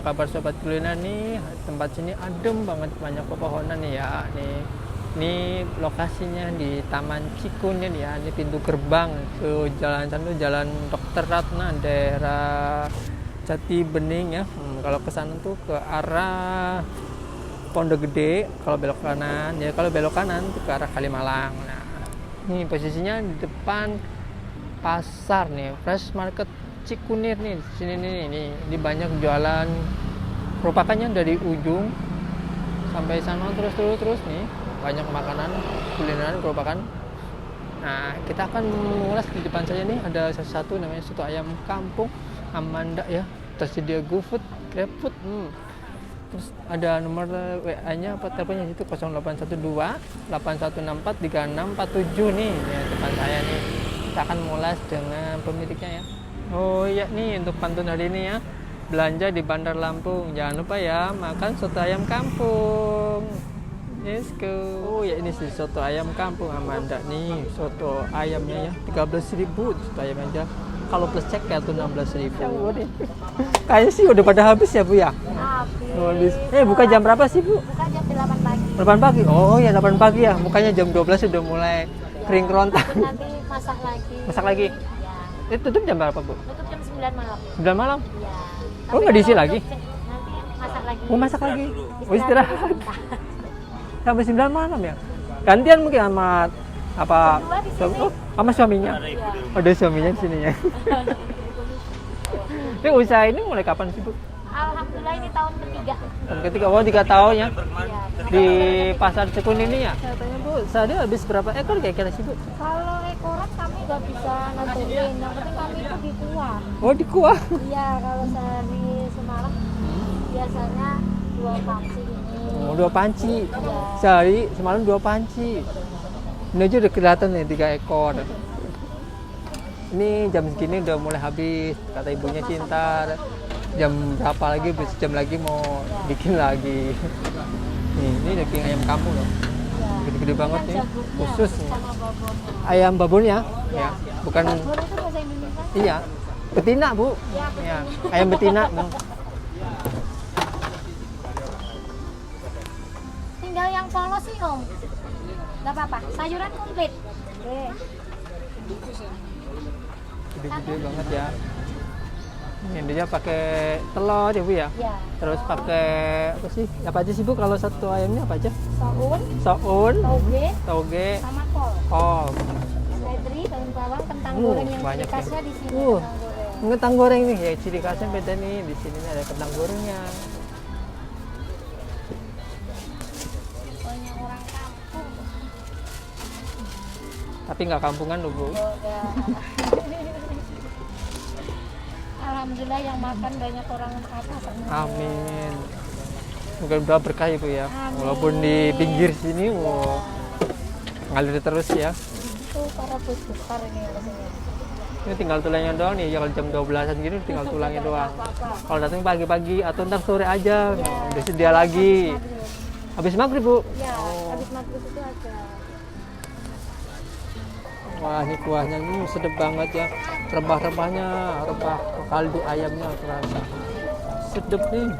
kabar sobat kuliner nih? Tempat sini adem banget, banyak pepohonan nih ya. Ini lokasinya di Taman Cikunir ya. Ini pintu gerbang ke jalan sana, Jalan Dr. Ratna, daerah Jati Bening ya. Kalau ke sana tuh ke arah Pondok Gede, kalau belok kanan ya, kalau belok kanan tuh ke arah Kalimalang. Nah, ini posisinya di depan pasar nih, Fresh Market Cikunir nih. Sini nih, ini banyak jualan kerupakannya dari ujung sampai sana terus nih. Banyak makanan kulineran kerupakan. Nah, kita akan mengulas di depan saya nih ada satu namanya soto ayam kampung Amanda ya. Tersedia GoFood, GrabFood. Terus ada nomor WA-nya apa teleponnya itu 0812 8164 3647 nih ya, depan saya nih. Kita akan mengulas dengan pemiliknya ya. Oh iya nih, untuk pantun hari ini ya, belanja di Bandar Lampung jangan lupa ya makan soto ayam kampung. Let's go. Oh ya, ini sih soto ayam kampung Amanda nih. Soto ayamnya ya 13.000 soto ayam aja. Kalau plus cek ya tuh 16.000. Kayaknya sih udah pada habis ya Bu ya? Habis. Buka jam berapa sih Bu? Buka jam 8 pagi. 8 pagi? Oh ya 8 pagi ya. Mukanya jam 12 sudah mulai kering kerontang. Nanti masak lagi. Masak lagi? Ya. Itu tutup jam berapa Bu? Tutup jam 9 malam. 9 malam? Ya. Oh nggak diisi lagi? Nanti masak lagi. Oh masak lagi? Oh istirahat? Sampai 9 malam ya? Gantian mungkin sama apa? Oh, sama suaminya? Ya. Ada suaminya di sini ya. Ini usaha ini mulai kapan sih Bu? Alhamdulillah ini tahun ketiga. Tahun ketiga, 3 tahun ya? Ya. Di pasar Cikun ini ya? Katanya Bu, sehari habis berapa ekor kira-kira sih Bu? Kalau ekoran kami nggak bisa nentuin, yang penting kami itu di kuah. Oh di kuah? Iya, kalau sehari semalam biasanya 2 panci ini. Oh 2 panci? Ya. Sehari semalam 2 panci. Ini aja udah kelihatan nih 3 ekor. Ini jam segini udah mulai habis, kata ibunya Cinta. Jam berapa lagi? Jam lagi mau bikin lagi. Nih, ini daging ayam kampung loh. Gede-gede banget nih, khusus nih. Sama babonnya. Ayam babonnya? Ya, bukan. Babon itu bahasa Indonesia? Iya, betina Bu. Ya, Ya, ayam betina. Tinggal yang polos sih Om. Gak apa-apa, sayuran komplit. Oke. Gede-gede banget ya. Ini dia pakai telur ya Bu ya? Ya. Terus pakai apa sih? Apa aja sih Bu kalau satu ayamnya apa aja? Soun, Soun, toge, toge, sama kol. kol. Seledri, daun bawang, kentang goreng yang banyak ciri khasnya di sini. ya. Kentang goreng. Kentang goreng nih ya, ciri khasnya beda nih. Di sini nih ada kentang gorengnya. Pokoknya orang kampung. Tapi nggak kampungan loh Bu. Boga. Alhamdulillah yang makan banyak orang atas. Amin. Mudah-mudahan berkah ya Bu ya. Amin. Walaupun di pinggir sini, wow, ngalir terus ya. Itu para bus besar ini biasanya. Ini tinggal tulangnya doang nih, ya kalau jam 12-an gini tinggal tulangnya doang. Kalau datang pagi-pagi atau ntar sore aja, udah sedia lagi. Habis maghrib Bu? Ya, habis maghrib itu ada. Wah ini kuahnya ini sedap banget ya. Rempah-rempahnya, rempah kaldu ayamnya terasa. Sedap nih.